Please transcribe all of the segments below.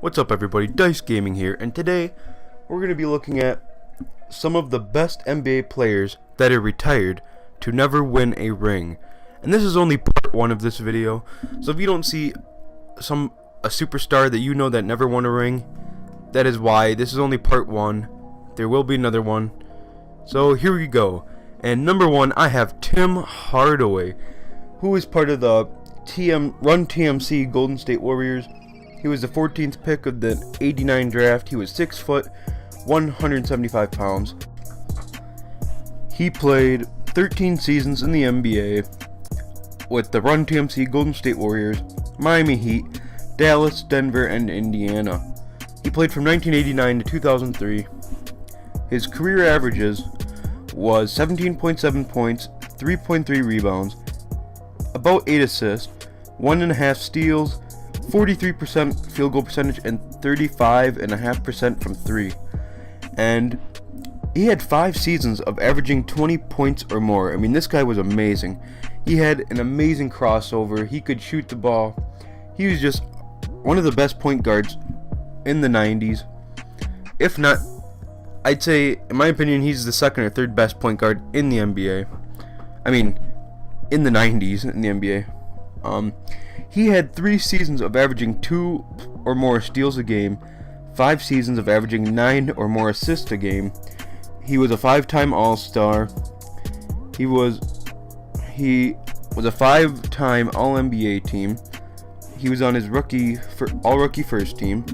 What's up everybody, Dice Gaming here, and today we're going to be looking at some of the best NBA players that are retired to never win a ring. And this is only part 1 of this video, so if you don't see a superstar that you know that never won a ring, that is why. This is only part 1. There will be another one. So here we go. And number 1, I have Tim Hardaway, who is part of the Run TMC Golden State Warriors. He was the 14th pick of the 89 draft. He was 6 foot, 175 pounds. He played 13 seasons in the NBA with the Run TMC Golden State Warriors, Miami Heat, Dallas, Denver, and Indiana. He played from 1989 to 2003. His career averages was 17.7 points, 3.3 rebounds, about 8 assists, 1.5 steals, 43% field goal percentage, and 35.5% from 3. And he had 5 seasons of averaging 20 points or more. I mean, this guy was amazing. He had an amazing crossover. He could shoot the ball. He was just one of the best point guards in the 90s. If not, I'd say, in my opinion, he's the second or third best point guard in the NBA. I mean, in the 90s in the NBA. He had 3 seasons of averaging 2 or more steals a game, 5 seasons of averaging 9 or more assists a game. He was a 5-time All-Star. He was a 5-time All-NBA team. He was on his All-Rookie first team.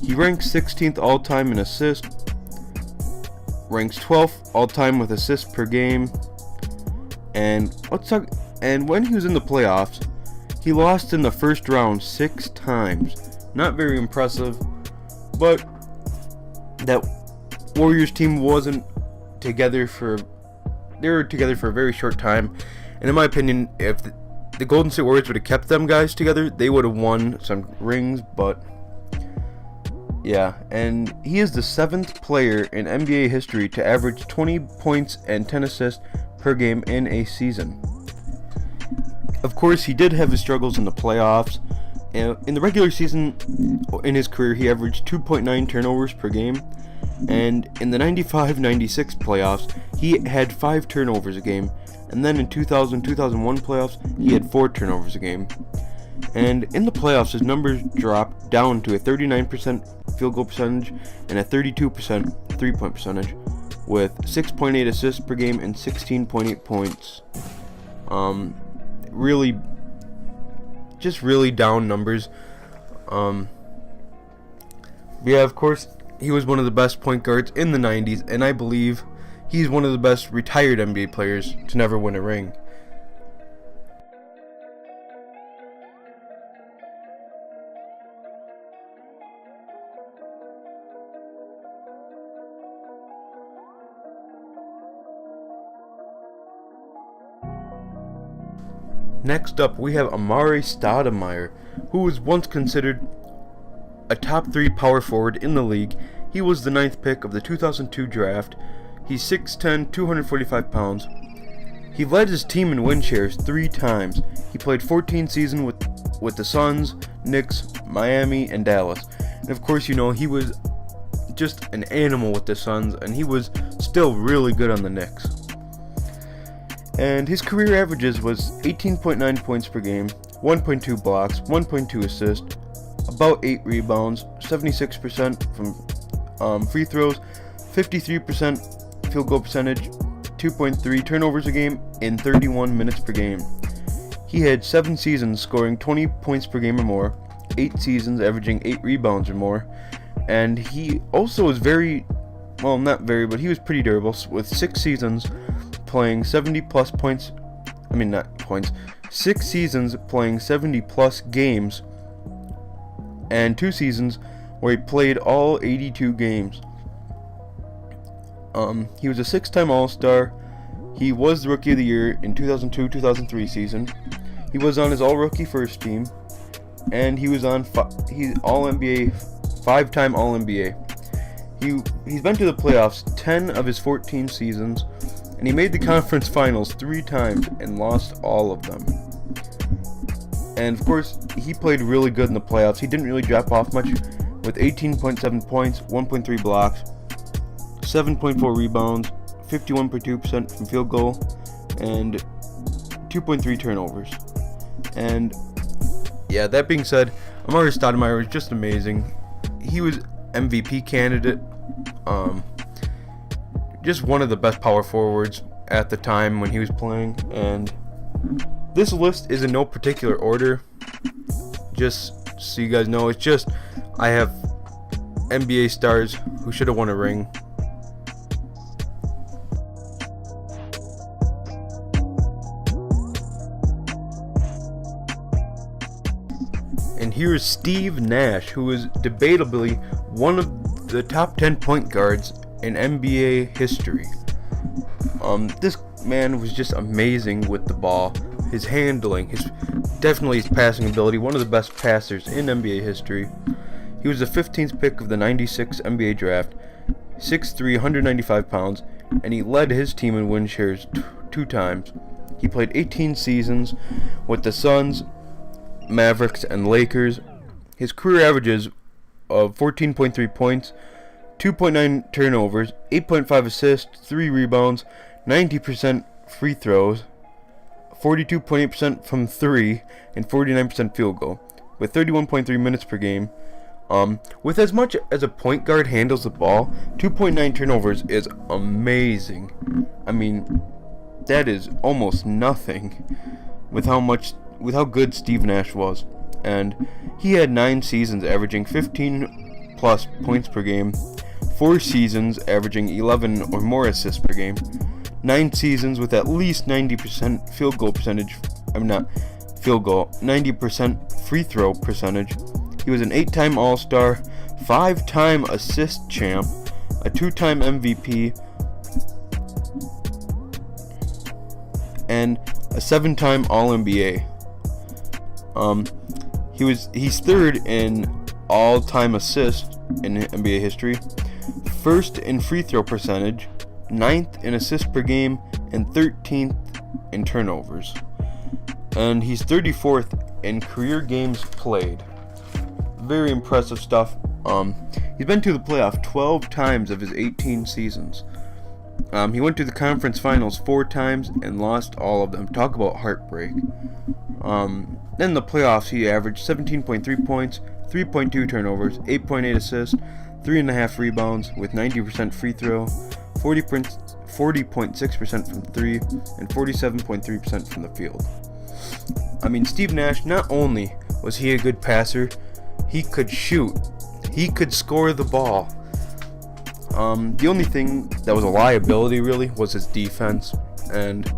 He ranks 16th all-time in assists, ranks 12th all-time with assists per game. And when he was in the playoffs, he lost in the first round 6 times. Not very impressive, but that Warriors team wasn't together they were together for a very short time. And in my opinion, if the Golden State Warriors would have kept them guys together, they would have won some rings. But yeah, and he is the 7th player in NBA history to average 20 points and 10 assists per game in a season. Of course, he did have his struggles in the playoffs. In the regular season, in his career, he averaged 2.9 turnovers per game. And in the 95-96 playoffs, he had 5 turnovers a game. And then in 2000-2001 playoffs, he had 4 turnovers a game. And in the playoffs, his numbers dropped down to a 39% field goal percentage and a 32% three-point percentage, with 6.8 assists per game and 16.8 points. Really down numbers. Yeah, of course, he was one of the best point guards in the 90s, and I believe he's one of the best retired NBA players to never win a ring. Next up, we have Amar Stoudemire, who was once considered a top 3 power forward in the league. He was the 9th pick of the 2002 draft. He's 6'10", 245 pounds. He led his team in win shares 3 times. He played 14 seasons with the Suns, Knicks, Miami, and Dallas. And of course, you know, he was just an animal with the Suns, and he was still really good on the Knicks. And his career averages was 18.9 points per game, 1.2 blocks, 1.2 assists, about 8 rebounds, 76% from free throws, 53% field goal percentage, 2.3 turnovers a game, and 31 minutes per game. He had 7 seasons scoring 20 points per game or more, 8 seasons averaging 8 rebounds or more, and he also was he was pretty durable, with 6 seasons playing 70 plus points. 6 seasons playing 70 plus games, and 2 seasons where he played all 82 games. He was a 6-time All-Star. He was the Rookie of the Year in 2002-2003 season. He was on his All-Rookie first team, and he was on he's All-NBA, 5-time All-NBA. He's been to the playoffs 10 of his 14 seasons, and he made the conference finals 3 times and lost all of them. And of course, he played really good in the playoffs. He didn't really drop off much with 18.7 points, 1.3 blocks, 7.4 rebounds, 51.2% from field goal, and 2.3 turnovers. And yeah, that being said, Amar Stoudemire was just amazing. He was MVP candidate. Just one of the best power forwards at the time when he was playing. And this list is in no particular order. Just so you guys know, it's just I have NBA stars who should have won a ring. And here's Steve Nash, who is debatably one of the top 10 point guards in NBA history. This man was just amazing with the ball. His handling, definitely his passing ability, one of the best passers in NBA history. He was the 15th pick of the 96 NBA draft, 6'3", 195 pounds, and he led his team in win shares two times. He played 18 seasons with the Suns, Mavericks, and Lakers. His career averages of 14.3 points, 2.9 turnovers, 8.5 assists, 3 rebounds, 90% free throws, 42.8% from 3, and 49% field goal, with 31.3 minutes per game. With as much as a point guard handles the ball, 2.9 turnovers is amazing. I mean, that is almost nothing with how good Steve Nash was. And he had 9 seasons averaging 15 plus points per game, 4 seasons averaging 11 or more assists per game, 9 seasons with at least 90% field goal percentage. 90% free throw percentage. He was an 8-time All-Star, 5-time assist champ, a 2-time MVP, and a 7-time All-NBA. He's third in all-time assists in NBA history, first in free throw percentage, 9th in assists per game, and 13th in turnovers. And he's 34th in career games played. Very impressive stuff. He's been to the playoff 12 times of his 18 seasons. He went to the conference finals 4 times and lost all of them. Talk about heartbreak. In the playoffs, he averaged 17.3 points, 3.2 turnovers, 8.8 assists, 3.5 rebounds, with 90% free throw, 40.6% from 3, and 47.3% from the field. I mean, Steve Nash, not only was he a good passer, he could shoot. He could score the ball. The only thing that was a liability, really, was his defense. And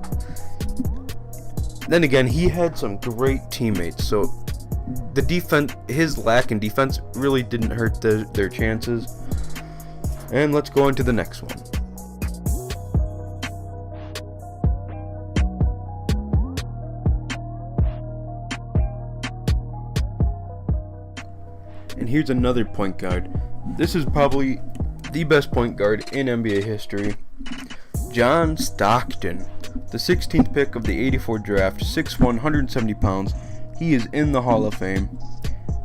then again, he had some great teammates. So the defense, his lack in defense, really didn't hurt their chances. And let's go on to the next one. And here's another point guard. This is probably the best point guard in NBA history. John Stockton, the 16th pick of the 84 draft, 6'1", 170 pounds. He is in the Hall of Fame.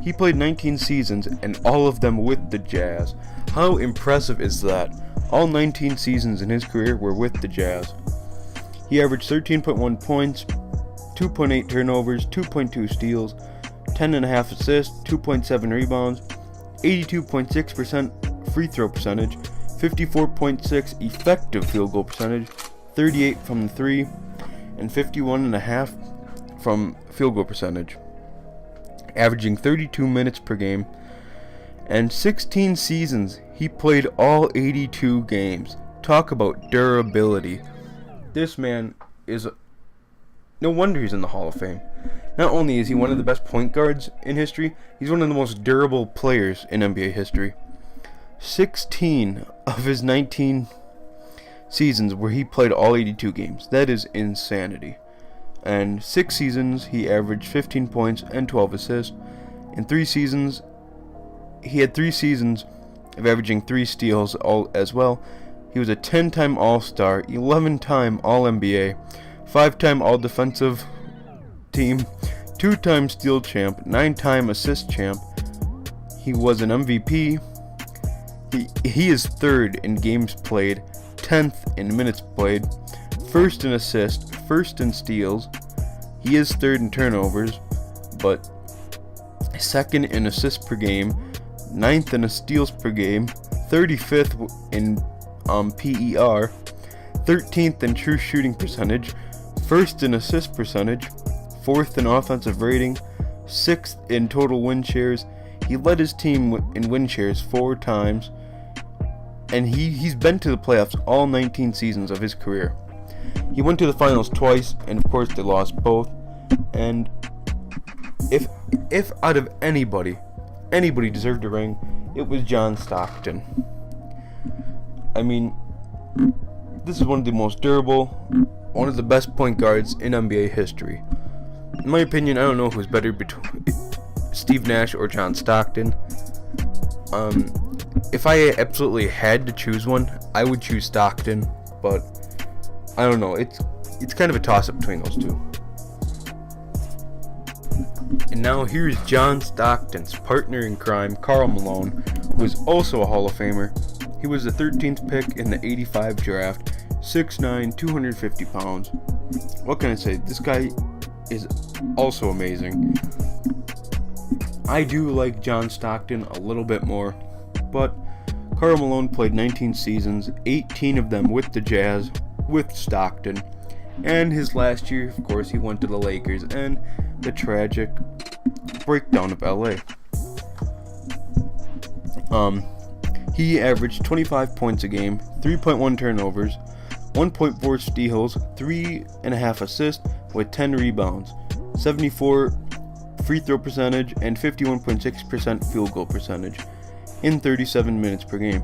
He played 19 seasons, and all of them with the Jazz. How impressive is that? All 19 seasons in his career were with the Jazz. He averaged 13.1 points, 2.8 turnovers, 2.2 steals, 10.5 assists, 2.7 rebounds, 82.6% free throw percentage, 54.6 effective field goal percentage, 38 from the 3, and 51.5 from field goal percentage, averaging 32 minutes per game. And 16 seasons, he played all 82 games. Talk about durability. This man is... No wonder he's in the Hall of Fame. Not only is he one of the best point guards in history, he's one of the most durable players in NBA history. 16 of his 19 seasons where he played all 82 games. That is insanity. And 6 seasons, he averaged 15 points and 12 assists. In 3 seasons, he had 3 seasons of averaging 3 steals as well. He was a 10-time All-Star, 11-time All-NBA, 5-time He was an MVP. He is 3rd in games played, 10th in minutes played, 1st in assists, 1st in steals. He is 3rd in turnovers, but 2nd in assists per game, 9th in steals per game, 35th in PER, 13th in true shooting percentage, 1st in assist percentage, 4th in offensive rating, 6th in total win shares. He led his team in win shares 4 times, and he's been to the playoffs all 19 seasons of his career. He went to the finals twice, and of course they lost both. And if out of anybody deserved a ring, it was John Stockton. I mean, this is one of the most durable, one of the best point guards in NBA history. In my opinion, I don't know who's better between Steve Nash or John Stockton. If I absolutely had to choose one, I would choose Stockton, but I don't know. It's kind of a toss-up between those two. And now here's John Stockton's partner in crime, Karl Malone, who is also a Hall of Famer. He was the 13th pick in the 85 draft, 6'9", 250 pounds. What can I say? This guy is also amazing. I do like John Stockton a little bit more, but Karl Malone played 19 seasons, 18 of them with the Jazz, with Stockton, and his last year, of course, he went to the Lakers and the tragic breakdown of LA. He averaged 25 points a game, 3.1 turnovers, 1.4 steals, 3.5 assists with 10 rebounds, 74 free throw percentage, and 51.6% field goal percentage in 37 minutes per game.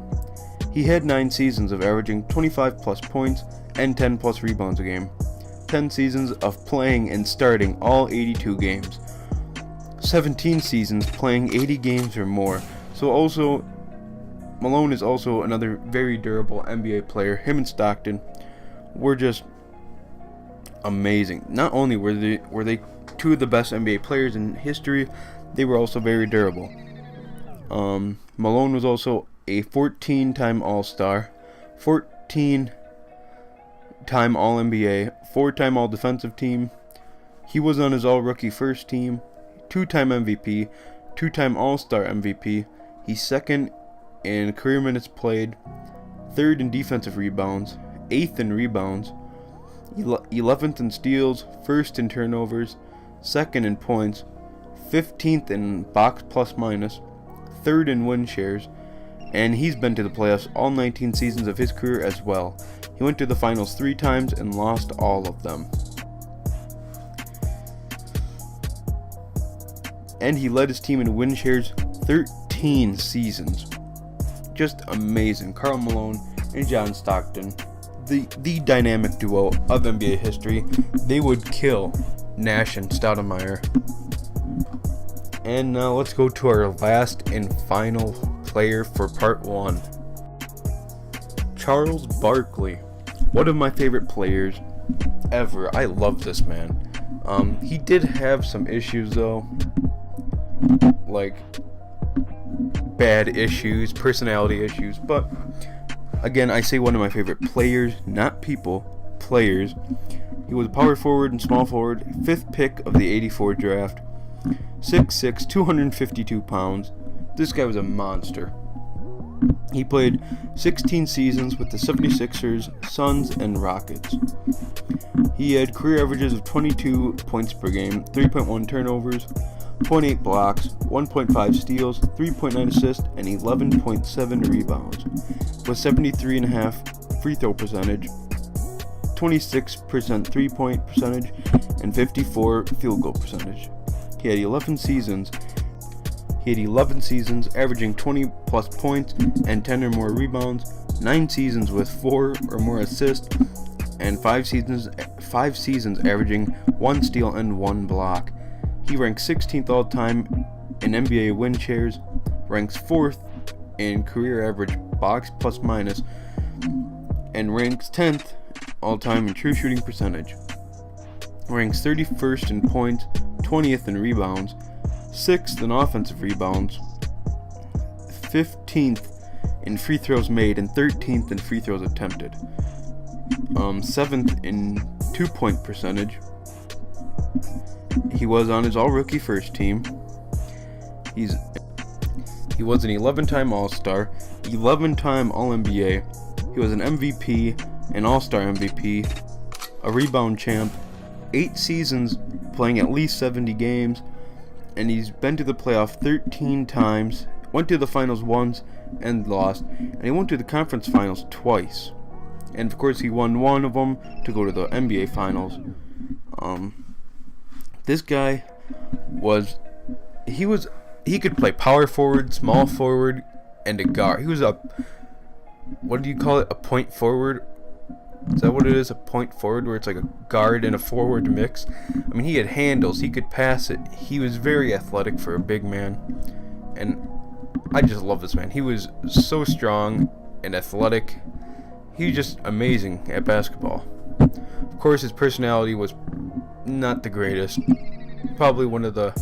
He had 9 seasons of averaging 25 plus points and 10 plus rebounds a game, 10 seasons of playing and starting all 82 games, 17 seasons playing 80 games or more. So also, Malone is also another very durable NBA player. Him and Stockton were just amazing. Not only were they two of the best NBA players in history, they were also very durable. Malone was also a 14-time All-Star, 14-time All-NBA, 4-time All-Defensive Team. He was on his All-Rookie First Team, 2-time MVP, 2-time All-Star MVP. He's 2nd in career minutes played, 3rd in defensive rebounds, 8th in rebounds, 11th in steals, 1st in turnovers, 2nd in points, 15th in box plus minus, 3rd in win shares, and he's been to the playoffs all 19 seasons of his career as well. He went to the finals 3 times and lost all of them. And he led his team in win shares 13 seasons. Just amazing. Karl Malone and John Stockton, the dynamic duo of NBA history. They would kill Nash and Stoudemire. And now let's go to our last and final player for part 1. Charles Barkley, one of my favorite players ever. I love this man. He did have some issues though, like bad issues, personality issues, but again, I say one of my favorite players, not people, players. He was a power forward and small forward, 5th pick of the 84 draft, 6'6", 252 pounds. This guy was a monster. He played 16 seasons with the 76ers, Suns, and Rockets. He had career averages of 22 points per game, 3.1 turnovers, 0.8 blocks, 1.5 steals, 3.9 assists, and 11.7 rebounds, with 73.5 free throw percentage, 26% 3-point percentage, and 54 field goal percentage. He had 11 seasons, averaging 20 plus points and 10 or more rebounds, 9 seasons with 4 or more assists, and 5 seasons averaging 1 steal and 1 block. He ranks 16th all-time in NBA win shares, ranks 4th in career average box plus minus, and ranks 10th all-time in true shooting percentage. Ranks 31st in points, 20th in rebounds, 6th in offensive rebounds, 15th in free throws made and 13th in free throws attempted. 7th in 2-point percentage. He was on his all-rookie first team. He was an 11-time All-Star, 11-time All-NBA. He was an MVP, an All-Star MVP, a rebound champ, 8 seasons playing at least 70 games, and he's been to the playoff 13 times, went to the finals once and lost, and he went to the conference finals twice. And of course he won one of them to go to the NBA finals. This guy he could play power forward, small forward, and a guard. He was what do you call it? A point forward? Is that what it is? A point forward where it's like a guard and a forward mix? I mean, he had handles. He could pass it. He was very athletic for a big man. And I just love this man. He was so strong and athletic. He was just amazing at basketball. Of course, his personality was not the greatest. Probably one of the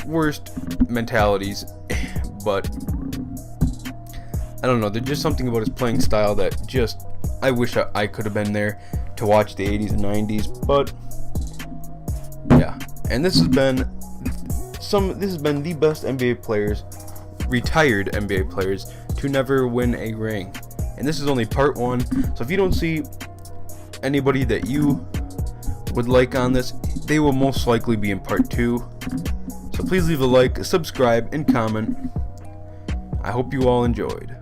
worst mentalities. But I don't know. There's just something about his playing style that just... I wish I could have been there to watch the 80s and 90s, but yeah. And this has been the best NBA players, retired NBA players, to never win a ring. And this is only part 1. So if you don't see anybody that you would like on this, they will most likely be in part 2. So please leave a like, subscribe, and comment. I hope you all enjoyed.